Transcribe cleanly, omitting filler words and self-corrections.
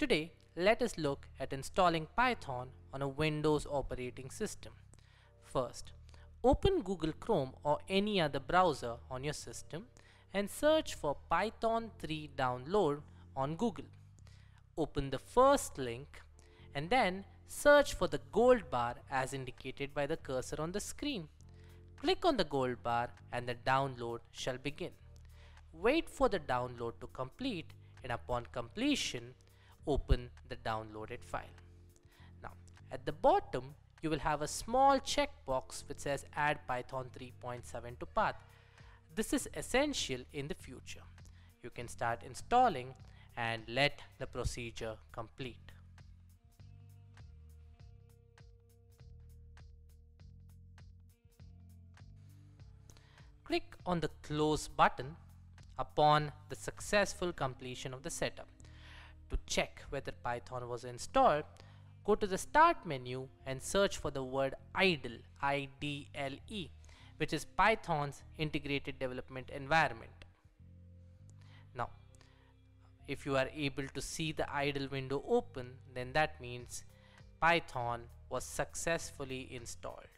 Today, let us look at installing Python on a Windows operating system. First, open Google Chrome or any other browser on your system and search for Python 3 download on Google. Open the first link and then search for the gold bar as indicated by the cursor on the screen. Click on the gold bar and the download shall begin. Wait for the download to complete, and upon completion, open the downloaded file. Now, at the bottom, you will have a small checkbox which says Add Python 3.7 to path. This is essential in the future. You can start installing and let the procedure complete. Click on the Close button upon the successful completion of the setup. To check whether Python was installed, go to the Start menu and search for the word IDLE, I-D-L-E, which is Python's integrated development environment. Now, if you are able to see the IDLE window open, then that means Python was successfully installed.